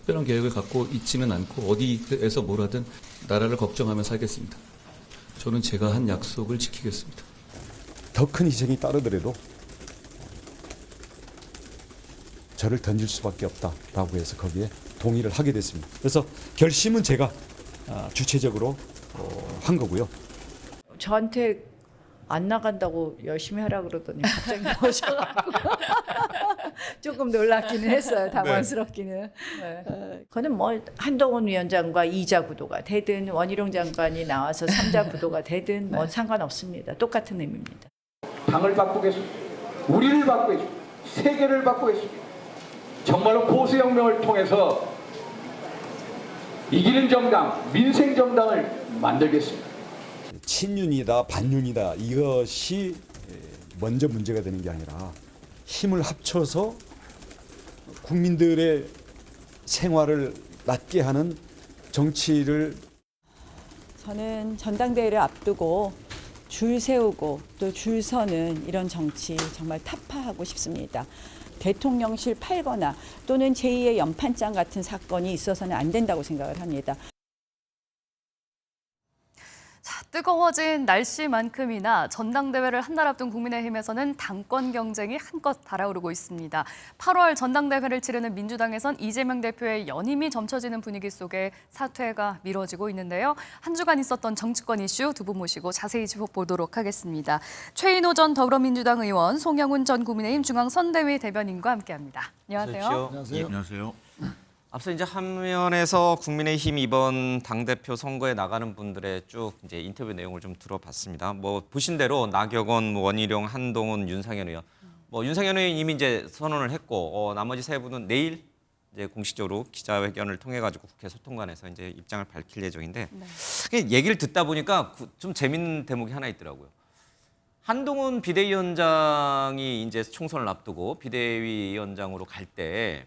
특별한 계획을 갖고 있지는 않고 어디에서 뭘 하든 나라를 걱정하면서 살겠습니다. 저는 제가 한 약속을 지키겠습니다. 더 큰 희생이 따르더라도 저를 던질 수밖에 없다라고 해서 거기에 동의를 하게 됐습니다. 그래서 결심은 제가 주체적으로 한 거고요. 저한테 안 나간다고 열심히 하라 그러더니 갑자기 나오셔가지고 조금 놀랍기는 했어요. 당황스럽기는. 그거는 뭐 한동훈 위원장과 2자 구도가 되든 원희룡 장관이 나와서 3자 구도가 되든 뭐 상관없습니다. 똑같은 의미입니다. 당을 바꾸겠습니다. 우리를 바꾸겠습니다. 세계를 바꾸겠습니다. 정말로 보수혁명을 통해서 이기는 정당, 민생 정당을 만들겠습니다. 친윤이다 반윤이다 이것이 먼저 문제가 되는 게 아니라 힘을 합쳐서 국민들의 생활을 낫게 하는 정치를 저는 전당대회를 앞두고 줄 세우고 또 줄 서는 이런 정치 정말 타파하고 싶습니다. 대통령실 팔거나 또는 제2의 연판장 같은 사건이 있어서는 안 된다고 생각을 합니다. 자, 뜨거워진 날씨만큼이나 전당대회를 한 달 앞둔 국민의힘에서는 당권 경쟁이 한껏 달아오르고 있습니다. 8월 전당대회를 치르는 민주당에선 이재명 대표의 연임이 점쳐지는 분위기 속에 사퇴가 미뤄지고 있는데요. 한 주간 있었던 정치권 이슈 두 분 모시고 자세히 짚어보도록 하겠습니다. 최인호 전 더불어민주당 의원, 송영훈 전 국민의힘 중앙선대위 대변인과 함께합니다. 안녕하세요. 안녕하세요. 안녕하세요. 앞서 이제 화면에서 국민의힘 이번 당대표 선거에 나가는 분들의 쭉 이제 인터뷰 내용을 좀 들어봤습니다. 뭐 보신 대로 나경원, 원희룡, 한동훈, 윤상현 의원. 뭐 윤상현 의원 이미 이제 선언을 했고 나머지 세 분은 내일 이제 공식적으로 기자회견을 통해 가지고 국회 소통관에서 이제 입장을 밝힐 예정인데 얘기를 듣다 보니까 좀 재밌는 대목이 하나 있더라고요. 한동훈 비대위원장이 이제 총선을 앞두고 비대위원장으로 갈 때.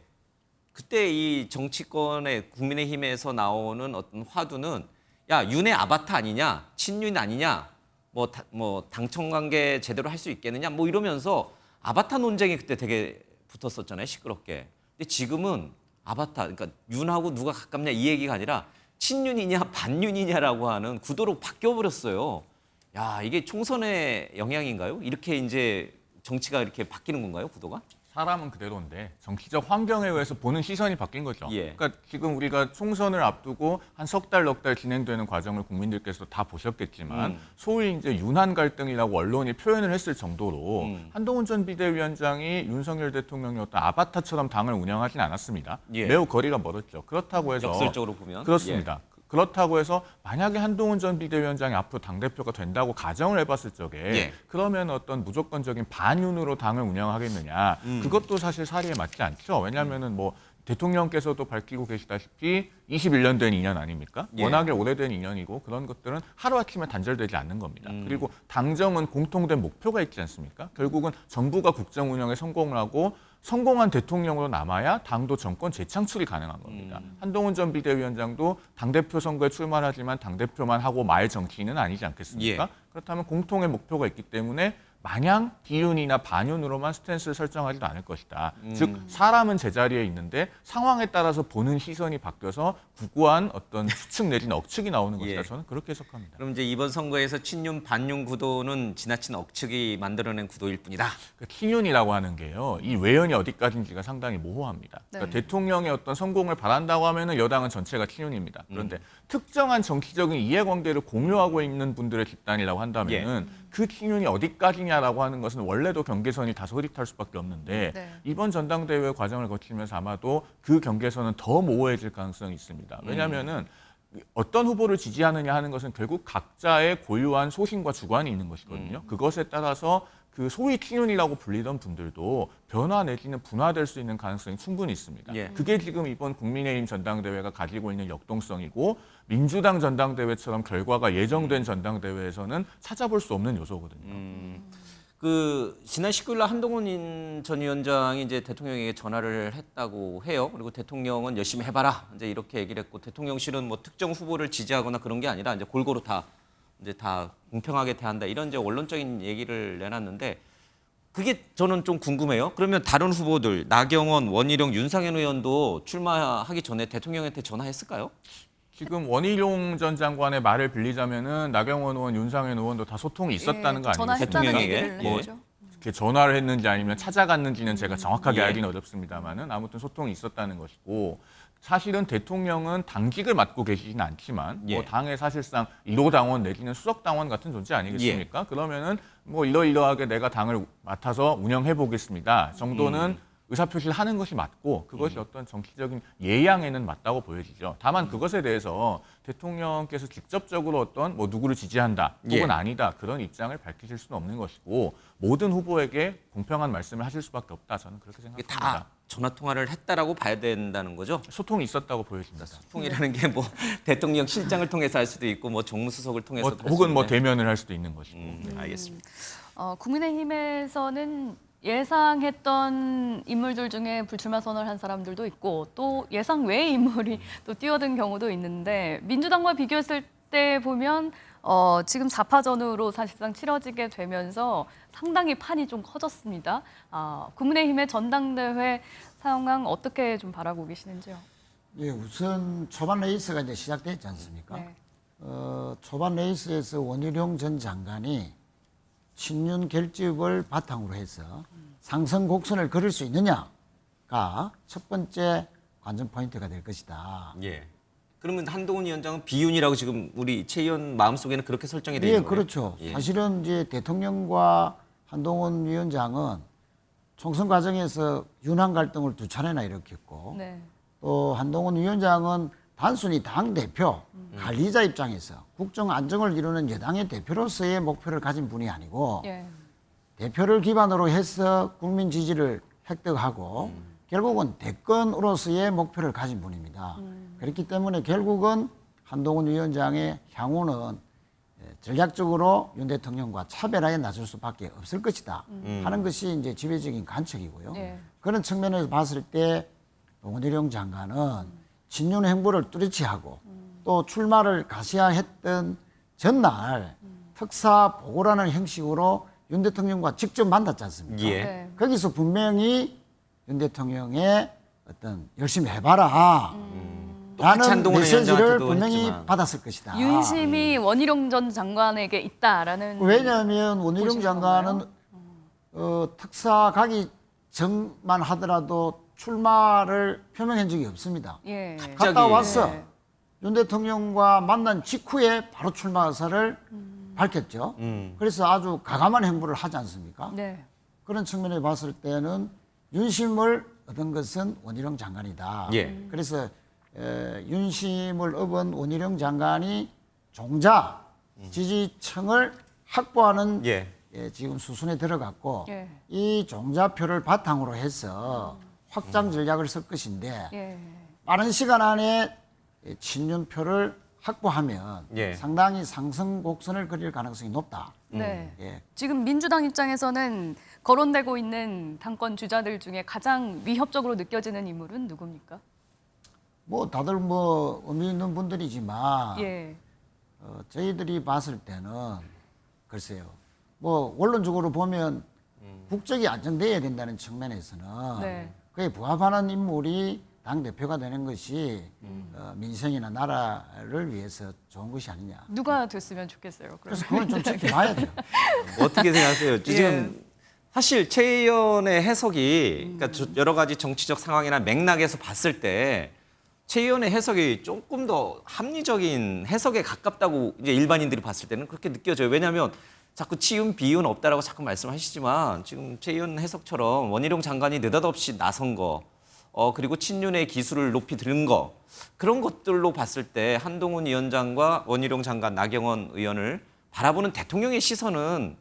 그때 이 정치권의 국민의힘에서 나오는 어떤 화두는 야 윤의 아바타 아니냐 친윤 아니냐 뭐 당청 관계 제대로 할 수 있겠느냐 뭐 이러면서 아바타 논쟁이 그때 되게 붙었었잖아요 시끄럽게. 근데 지금은 아바타 그러니까 윤하고 누가 가깝냐 이 얘기가 아니라 친윤이냐 반윤이냐라고 하는 구도로 바뀌어 버렸어요. 야 이게 총선의 영향인가요? 이렇게 이제 정치가 이렇게 바뀌는 건가요 구도가? 사람은 그대로인데 정치적 환경에 의해서 보는 시선이 바뀐 거죠. 예. 그러니까 지금 우리가 총선을 앞두고 한 석 달, 넉 달 진행되는 과정을 국민들께서 다 보셨겠지만 소위 이제 윤한 갈등이라고 언론이 표현을 했을 정도로 한동훈 전 비대위원장이 윤석열 대통령의 어떤 아바타처럼 당을 운영하진 않았습니다. 예. 매우 거리가 멀었죠. 그렇다고 해서 역설적으로 보면 그렇습니다. 예. 그렇다고 해서 만약에 한동훈 전 비대위원장이 앞으로 당대표가 된다고 가정을 해봤을 적에 예. 그러면 어떤 무조건적인 반윤으로 당을 운영하겠느냐 그것도 사실 사리에 맞지 않죠. 왜냐하면은 뭐 대통령께서도 밝히고 계시다시피 21년 된 인연 아닙니까? 예. 워낙에 오래된 인연이고 그런 것들은 하루아침에 단절되지 않는 겁니다. 그리고 당정은 공통된 목표가 있지 않습니까? 결국은 정부가 국정 운영에 성공을 하고 성공한 대통령으로 남아야 당도 정권 재창출이 가능한 겁니다. 한동훈 전 비대위원장도 당대표 선거에 출마하지만 당대표만 하고 말 정치인은 아니지 않겠습니까? 예. 그렇다면 공통의 목표가 있기 때문에 마냥 비윤이나 반윤으로만 스탠스를 설정하지도 않을 것이다. 즉 사람은 제자리에 있는데 상황에 따라서 보는 시선이 바뀌어서 구구한 어떤 추측 내지는 억측이 나오는 것이다. 예. 저는 그렇게 해석합니다. 그럼 이제 이번 선거에서 친윤 반윤 구도는 지나친 억측이 만들어낸 구도일 뿐이다. 그러니까 친윤이라고 하는 게요. 이 외연이 어디까지인지가 상당히 모호합니다. 그러니까 대통령의 어떤 성공을 바란다고 하면은 여당은 전체가 친윤입니다. 그런데 특정한 정치적인 이해관계를 공유하고 있는 분들의 집단이라고 한다면은 그 친윤이 어디까지냐라고 하는 것은 원래도 경계선이 다소 흐릿할 수밖에 없는데 이번 전당대회 과정을 거치면서 아마도 그 경계선은 더 모호해질 가능성이 있습니다. 왜냐하면은 어떤 후보를 지지하느냐 하는 것은 결국 각자의 고유한 소신과 주관이 있는 것이거든요. 그것에 따라서 그 소위 친윤이라고 불리던 분들도 변화 내지는 분화될 수 있는 가능성이 충분히 있습니다. 예. 그게 지금 이번 국민의힘 전당대회가 가지고 있는 역동성이고 민주당 전당대회처럼 결과가 예정된 전당대회에서는 찾아볼 수 없는 요소거든요. 그 지난 19일 날 한동훈 전 위원장이 이제 대통령에게 전화를 했다고 해요. 그리고 대통령은 열심히 해봐라 이제 이렇게 얘기를 했고 대통령실은 뭐 특정 후보를 지지하거나 그런 게 아니라 이제 골고루 다 공평하게 대한다 이런 이제 원론적인 얘기를 내놨는데 그게 저는 좀 궁금해요. 그러면 다른 후보들 나경원, 원희룡, 윤상현 의원도 출마하기 전에 대통령한테 전화했을까요? 지금 원희룡 전 장관의 말을 빌리자면은 나경원 의원, 윤상현 의원도 다 소통이 있었다는 거 아니겠습니까? 전화했다는 대통령에게? 얘기를 예. 하죠. 이렇게 전화를 했는지 아니면 찾아갔는지는 제가 정확하게 예. 알기는 어렵습니다만은 아무튼 소통이 있었다는 것이고 사실은 대통령은 당직을 맡고 계시지는 않지만 예. 뭐 당의 사실상 1호 당원 내지는 수석 당원 같은 존재 아니겠습니까? 그러면은 뭐 이러이러하게 내가 당을 맡아서 운영해 보겠습니다 정도는 의사표시를 하는 것이 맞고 그것이 어떤 정치적인 예양에는 맞다고 보여지죠. 다만 그것에 대해서 대통령께서 직접적으로 어떤 뭐 누구를 지지한다 혹은 예. 아니다 그런 입장을 밝히실 수는 없는 것이고 모든 후보에게 공평한 말씀을 하실 수밖에 없다. 저는 그렇게 이게 생각합니다. 다 전화 통화를 했다라고 봐야 된다는 거죠? 소통이 있었다고 보여집니다. 소통이라는 게 뭐 대통령 실장을 통해서 할 수도 있고 뭐 정무수석을 통해서 혹은 뭐 대면을 할 수도 있는 것이고. 알겠습니다. 국민의힘에서는 예상했던 인물들 중에 불출마 선언을 한 사람들도 있고 또 예상 외의 인물이 또 뛰어든 경우도 있는데 민주당과 비교했을 때 보면 지금 4파전으로 사실상 치러지게 되면서 상당히 판이 좀 커졌습니다. 국민의힘의 전당대회 상황 어떻게 좀 바라고 계시는지요? 예, 우선 초반 레이스가 이제 시작됐지 않습니까? 네. 초반 레이스에서 원희룡 전 장관이 친윤 결집을 바탕으로 해서 상승 곡선을 그릴 수 있느냐가 첫 번째 관전 포인트가 될 것이다. 예. 그러면 한동훈 위원장은 비윤이라고 지금 우리 최 의원 마음속에는 그렇게 설정이 되어 예, 있는 거예요? 그렇죠. 예. 사실은 이제 대통령과 한동훈 위원장은 총선 과정에서 윤한 갈등을 2차례나 일으켰고 네. 또 한동훈 위원장은 단순히 당 대표 관리자 입장에서 국정 안정을 이루는 여당의 대표로서의 목표를 가진 분이 아니고 예. 대표를 기반으로 해서 국민 지지를 획득하고 결국은 대권으로서의 목표를 가진 분입니다. 그렇기 때문에 결국은 한동훈 위원장의 향후는 전략적으로 윤 대통령과 차별화에 나설 수밖에 없을 것이다 하는 것이 이제 지배적인 관측이고요. 예. 그런 측면에서 봤을 때 원희룡 장관은 친윤 행보를 뚜렷이 하고 또 출마를 가시화했던 전날 특사 보고라는 형식으로 윤 대통령과 직접 만났지 않습니까? 예. 네. 거기서 분명히 윤 대통령의 어떤 열심히 해봐라 똑같이 라는 한동훈 메시지를 위원장한테도 분명히 했지만. 받았을 것이다. 윤심이 원희룡 전 장관에게 있다라는 왜냐하면 원희룡 보시는 장관은 특사 가기 전만 하더라도 출마를 표명한 적이 없습니다. 예. 갔다 왔어. 네. 윤 대통령과 만난 직후에 바로 출마 의사를 밝혔죠. 그래서 아주 가감한 행보를 하지 않습니까? 네. 그런 측면에 봤을 때는 윤심을 얻은 것은 원희룡 장관이다. 예. 그래서 윤심을 얻은 원희룡 장관이 종자 지지층을 확보하는 예. 지금 수순에 들어갔고 예. 이 종자표를 바탕으로 해서 확장 전략을 쓸 것인데 예. 빠른 시간 안에 친윤표를 확보하면 예. 상당히 상승 곡선을 그릴 가능성이 높다. 네. 예. 지금 민주당 입장에서는 거론되고 있는 당권 주자들 중에 가장 위협적으로 느껴지는 인물은 누굽니까? 뭐 다들 뭐 의미 있는 분들이지만 예. 저희들이 봤을 때는 글쎄요. 뭐 원론적으로 보면 국적이 안정돼야 된다는 측면에서는 네. 그에 부합하는 인물이 당 대표가 되는 것이 민생이나 나라를 위해서 좋은 것이 아니냐. 누가 됐으면 좋겠어요. 그래서 그러면. 그건 좀 지켜봐야 돼요. 어떻게 생각하세요? 예. 지금 사실 최 의원의 해석이 그러니까 여러 가지 정치적 상황이나 맥락에서 봤을 때 최 의원의 해석이 조금 더 합리적인 해석에 가깝다고 이제 일반인들이 봤을 때는 그렇게 느껴져요. 왜냐하면 자꾸 치윤 비윤 없다라고 자꾸 말씀하시지만 지금 최 의원 해석처럼 원희룡 장관이 느닷없이 나선 거 그리고 친윤의 기술을 높이 들은 거 그런 것들로 봤을 때 한동훈 위원장과 원희룡 장관, 나경원 의원을 바라보는 대통령의 시선은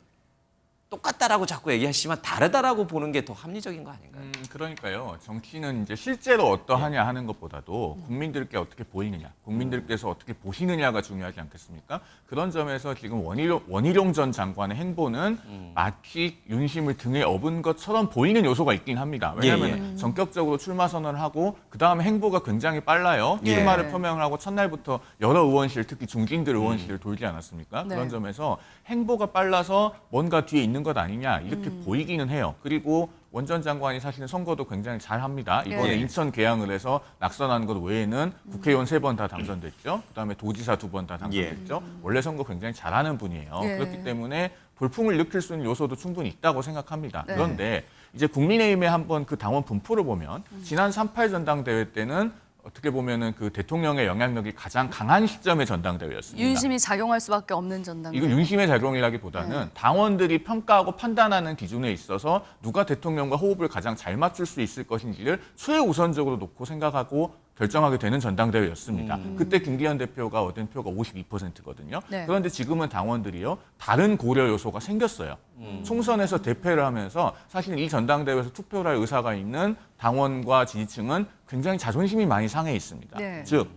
똑같다라고 자꾸 얘기하시지만 다르다라고 보는 게 더 합리적인 거 아닌가요? 그러니까요. 정치는 이제 실제로 어떠하냐 하는 것보다도 국민들께 어떻게 보이느냐, 국민들께서 어떻게 보시느냐가 중요하지 않겠습니까? 그런 점에서 지금 원희룡 전 장관의 행보는 마치 윤심을 등에 업은 것처럼 보이는 요소가 있긴 합니다. 왜냐하면 전격적으로 출마 선언을 하고 그 다음에 행보가 굉장히 빨라요. 예. 출마를 표명을 하고 첫날부터 여러 의원실, 특히 중진들 의원실을 돌지 않았습니까? 네. 그런 점에서 행보가 빨라서 뭔가 뒤에 있는 있는 것 아니냐 이렇게 보이기는 해요. 그리고 원 전 장관이 사실은 선거도 굉장히 잘합니다. 이번에 예. 인천 개항을 해서 낙선한 것 외에는 국회의원 3번 다 당선됐죠. 그다음에 도지사 2번 다 당선됐죠. 원래 선거 굉장히 잘하는 분이에요. 예. 그렇기 때문에 볼품을 일으킬 수 있는 요소도 충분히 있다고 생각합니다. 네. 그런데 이제 국민의힘의 한번 그 당원 분포를 보면 지난 3.8 전당대회 때는 어떻게 보면은 그 대통령의 영향력이 가장 강한 시점의 전당대회였습니다. 윤심이 작용할 수밖에 없는 전당대회. 이거 윤심의 작용이라기보다는 당원들이 평가하고 판단하는 기준에 있어서 누가 대통령과 호흡을 가장 잘 맞출 수 있을 것인지를 최우선적으로 놓고 생각하고 결정하게 되는 전당대회였습니다. 그때 김기현 대표가 얻은 표가 52%거든요. 네. 그런데 지금은 당원들이요 다른 고려 요소가 생겼어요. 총선에서 대패를 하면서 사실 이 전당대회에서 투표를 할 의사가 있는 당원과 지지층은 굉장히 자존심이 많이 상해 있습니다. 네. 즉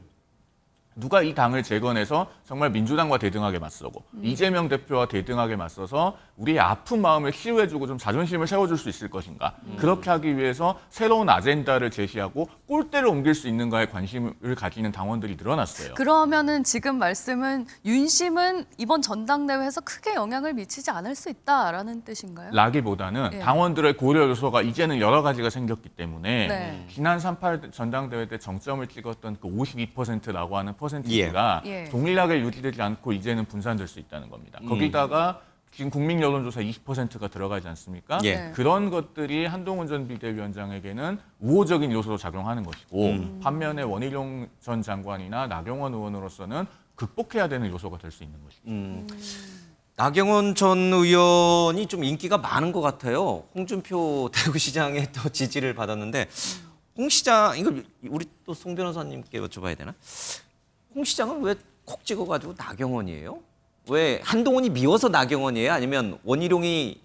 누가 이 당을 재건해서 정말 민주당과 대등하게 맞서고 이재명 대표와 대등하게 맞서서 우리의 아픈 마음을 치유해주고 좀 자존심을 세워줄 수 있을 것인가. 그렇게 하기 위해서 새로운 아젠다를 제시하고 꼴대를 옮길 수 있는가에 관심을 가지는 당원들이 늘어났어요. 그러면은 지금 말씀은 윤심은 이번 전당대회에서 크게 영향을 미치지 않을 수 있다라는 뜻인가요? 라기보다는 예. 당원들의 고려 요소가 이제는 여러 가지가 생겼기 때문에 네. 지난 3.8 전당대회 때 정점을 찍었던 그 52%라고 하는 퍼센티지가 예. 동일하게 유지되지 않고 이제는 분산될 수 있다는 겁니다. 거기다가 지금 국민 여론조사 20%가 들어가지 않습니까? 예. 그런 것들이 한동훈 전 비대위원장에게는 우호적인 요소로 작용하는 것이고 반면에 원희룡 전 장관이나 나경원 의원으로서는 극복해야 되는 요소가 될 수 있는 것입니다. 나경원 전 의원이 좀 인기가 많은 것 같아요. 홍준표 대구시장의 또 지지를 받았는데 홍 시장 이걸 우리 또 송 변호사님께 여쭤봐야 되나? 홍 시장은 왜 콕 찍어가지고 나경원이에요? 왜 한동훈이 미워서 나경원이에요? 아니면 원희룡이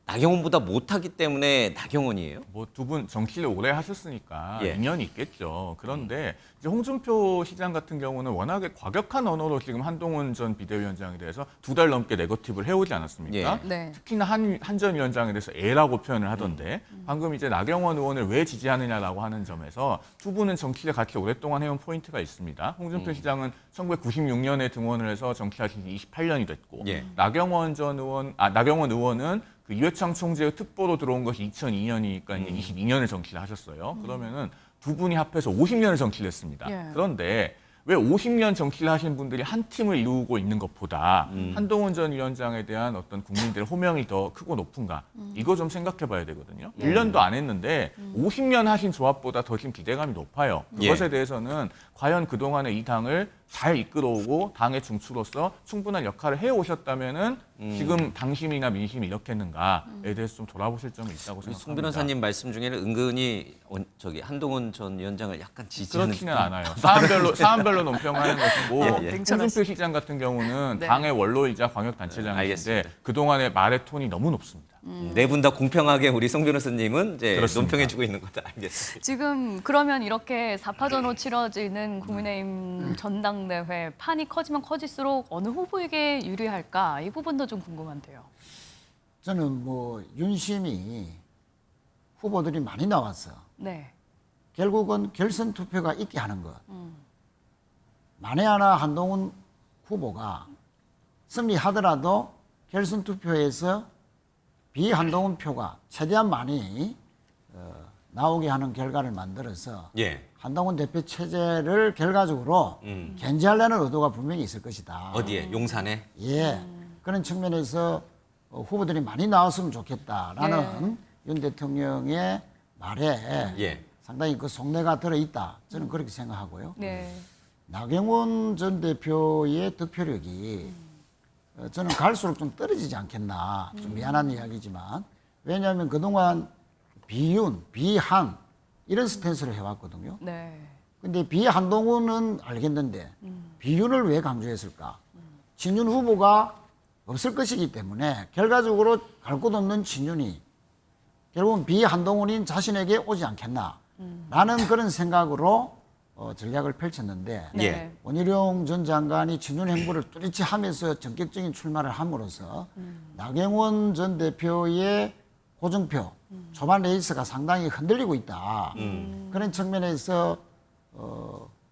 나경원보다 못하기 때문에 나경원이에요? 뭐 두 분 정치를 오래 하셨으니까 예. 인연이 있겠죠. 그런데 이제 홍준표 시장 같은 경우는 워낙에 과격한 언어로 지금 한동훈 전 비대위원장에 대해서 2달 넘게 네거티브를 해오지 않았습니까? 예. 네. 특히나 한 전 위원장에 대해서 애라고 표현을 하던데 방금 이제 나경원 의원을 왜 지지하느냐라고 하는 점에서 두 분은 정치를 같이 오랫동안 해온 포인트가 있습니다. 홍준표 시장은 1996년에 등원을 해서 정치하신 지 28년이 됐고 예. 나경원 의원은 그 이회창 총재의 특보로 들어온 것이 2002년이니까 이제 22년을 정치를 하셨어요. 그러면은 두 분이 합해서 50년을 정치를 했습니다. 예. 그런데 왜 50년 정치를 하신 분들이 한 팀을 이루고 있는 것보다 한동훈 전 위원장에 대한 어떤 국민들의 호명이 더 크고 높은가? 이거 좀 생각해 봐야 되거든요. 1년도 안 했는데 50년 하신 조합보다 더 지금 기대감이 높아요. 그것에 대해서는 과연 그동안에 이 당을 잘 이끌어오고 당의 중추로서 충분한 역할을 해오셨다면은 지금 당심이나 민심이 이렇게 했는가에 대해서 좀 돌아보실 점이 있다고 우리 생각합니다. 송 변호사님 말씀 중에는 은근히 한동훈 전 위원장을 약간 지지하는 그렇지는 않아요. 사안별로 논평하는 것이고 예. 홍준표 시장 같은 경우는 네. 당의 원로이자 광역단체장이신데 알겠습니다. 그동안의 말의 톤이 너무 높습니다. 네 분 다 공평하게 우리 송 변호사님은 이제 그렇습니다. 논평해주고 있는 것도 알겠습니다. 지금 그러면 이렇게 4파전으로 치러지는 국민의힘 전당대회 판이 커지면 커질수록 어느 후보에게 유리할까? 이 부분도 좀 궁금한데요. 저는 뭐 윤심이 후보들이 많이 나왔어. 네. 결국은 결선 투표가 있게 하는 것. 만에 하나 한동훈 후보가 승리하더라도 결선 투표에서 비한동훈 표가 최대한 많이 나오게 하는 결과를 만들어서 예. 한동훈 대표 체제를 결과적으로 견제하려는 의도가 분명히 있을 것이다. 어디에? 용산에? 예. 그런 측면에서 후보들이 많이 나왔으면 좋겠다라는 윤 대통령의 말에 예. 상당히 그 속내가 들어있다. 저는 그렇게 생각하고요. 네. 나경원 전 대표의 득표력이 저는 갈수록 좀 떨어지지 않겠나. 좀 미안한 이야기지만. 왜냐하면 그동안 비윤, 비한 이런 스탠스를 해왔거든요. 네. 근데 비한동훈은 알겠는데 비윤을 왜 강조했을까? 진윤 후보가 없을 것이기 때문에 결과적으로 갈 곳 없는 진윤이 결국은 비한동훈인 자신에게 오지 않겠나. 라는 그런 생각으로 전략을 펼쳤는데 예. 원희룡 전 장관이 진윤 행보를 뚜렷이 하면서 전격적인 출마를 함으로써 나경원 전 대표의 고정표 초반 레이스가 상당히 흔들리고 있다. 그런 측면에서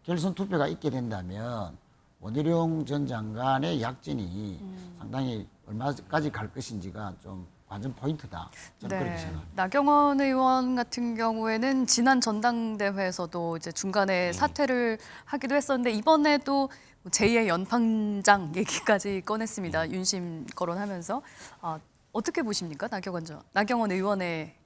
결선 투표가 있게 된다면 원희룡 전 장관의 약진이 상당히 얼마까지 갈 것인지가 좀 관전 포인트다. 저는 그렇게 생각합니다. 나경원 의원 같은 경우에는 지난 전당대회에서도 이제 중간에 사퇴를 하기도 했었는데 이번에도 제2의 연판장 얘기까지 꺼냈습니다. 윤심 거론하면서 어떻게 보십니까? 나경원 의원의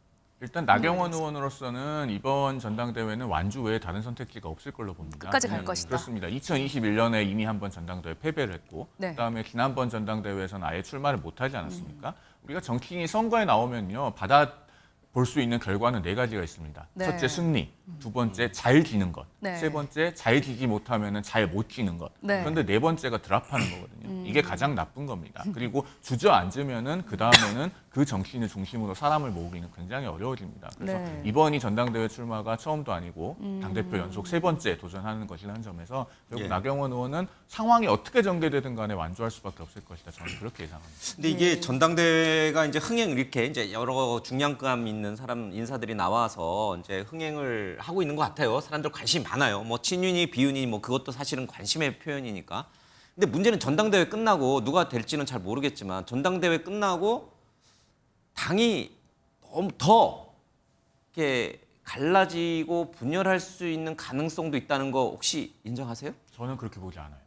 일단 나경원 의원으로서는 이번 전당대회는 완주 외에 다른 선택지가 없을 걸로 봅니다. 끝까지 갈 것이다. 그렇습니다. 2021년에 이미 한번 전당대회 패배를 했고 네. 그다음에 지난번 전당대회에서는 아예 출마를 못하지 않았습니까? 우리가 정치인이 선거에 나오면요. 볼 수 있는 결과는 4가지가 있습니다. 네. 첫째 승리, 두 번째 잘 지는 것, 네. 세 번째 잘 지지 못하면 잘 못 지는 것. 네. 그런데 4번째가 드랍하는 거거든요. 이게 가장 나쁜 겁니다. 그리고 주저앉으면은 그 다음에는 그 정치인을 중심으로 사람을 모으기는 굉장히 어려워집니다. 그래서 네. 이번이 전당대회 출마가 처음도 아니고 당대표 연속 3번째 도전하는 것이라는 점에서 결국 예. 나경원 의원은 상황이 어떻게 전개되든 간에 완주할 수밖에 없을 것이다. 저는 그렇게 예상합니다. 근데 이게 전당대회가 이제 흥행 이렇게 이제 여러 중량감 있는 사람 인사들이 나와서 이제 흥행을 하고 있는 것 같아요. 사람들 관심이 많아요. 뭐 친윤이 비윤이 뭐 그것도 사실은 관심의 표현이니까. 근데 문제는 전당대회 끝나고 누가 될지는 잘 모르겠지만 전당대회 끝나고 당이 너무 더 이렇게 갈라지고 분열할 수 있는 가능성도 있다는 거 혹시 인정하세요? 저는 그렇게 보지 않아요.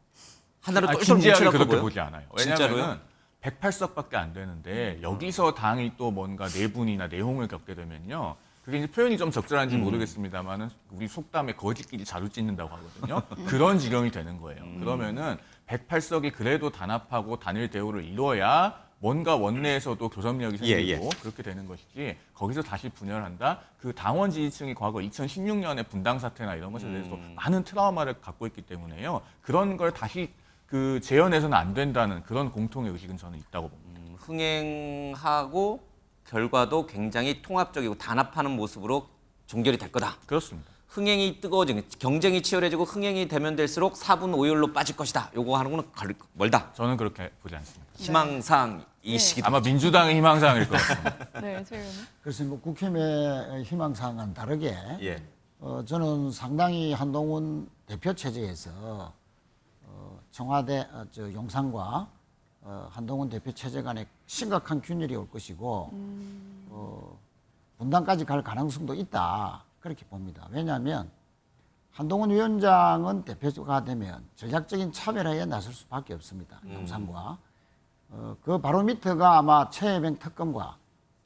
하나를 똘똘 진지하게 뭉치라고 그렇게 보여요? 보지 않아요. 진짜로요? 왜냐하면 108석밖에 안 되는데 여기서 당이 또 뭔가 내분이나 내홍을 겪게 되면요. 그게 이제 표현이 좀 적절한지 모르겠습니다만은 우리 속담에 거지끼리 자루 찢는다고 하거든요. 그런 지경이 되는 거예요. 그러면은 108석이 그래도 단합하고 단일 대우를 이뤄야 뭔가 원내에서도 교섭력이 생기고 그렇게 되는 것이지 거기서 다시 분열한다. 그 당원 지지층이 과거 2016년에 분당 사태나 이런 것에 대해서 많은 트라우마를 갖고 있기 때문에요. 그런 걸 다시 그 재현해서는 안 된다는 그런 공통의 의식은 저는 있다고 봅니다. 흥행하고 결과도 굉장히 통합적이고 단합하는 모습으로 종결이 될 거다. 그렇습니다. 흥행이 뜨거워지는 경쟁이 치열해지고 흥행이 되면 될수록 4분 5열로 빠질 것이다. 요거 하는 거는 멀다. 저는 그렇게 보지 않습니다. 희망사항이시기도 아마 민주당의 희망사항일 것 같습니다. 네, 최 의원님. 그래서 뭐 국힘의 희망사항과는 다르게 예. 저는 상당히 한동훈 대표 체제에서 청와대 용산과 한동훈 대표 체제 간에 심각한 균열이 올 것이고 분당까지 갈 가능성도 있다 그렇게 봅니다. 왜냐하면 한동훈 위원장은 대표가 되면 전략적인 차별화에 나설 수밖에 없습니다. 용산과 그 바로 밑에가 아마 최혜병 특검과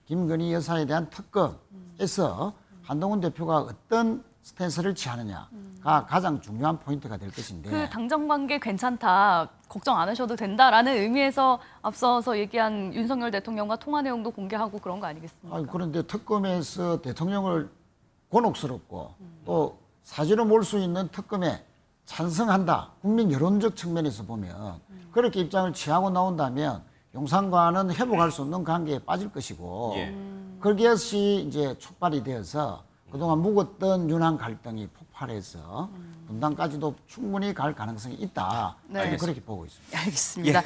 김건희 여사에 대한 특검에서 한동훈 대표가 어떤 스탠스를 취하느냐가 가장 중요한 포인트가 될 것인데 그 당정 관계 괜찮다, 걱정 안 하셔도 된다라는 의미에서 앞서서 얘기한 윤석열 대통령과 통화 내용도 공개하고 그런 거 아니겠습니까? 그런데 특검에서 대통령을 곤혹스럽고 또 사지로 몰 수 있는 특검에 찬성한다. 국민 여론적 측면에서 보면 그렇게 입장을 취하고 나온다면 용산과는 회복할 수 없는 관계에 빠질 것이고 그것이 이제 촉발이 되어서 그동안 묵었던 윤한 갈등이 폭발해서 분당까지도 충분히 갈 가능성이 있다. 네. 그렇게 보고 있습니다. 알겠습니다. 예.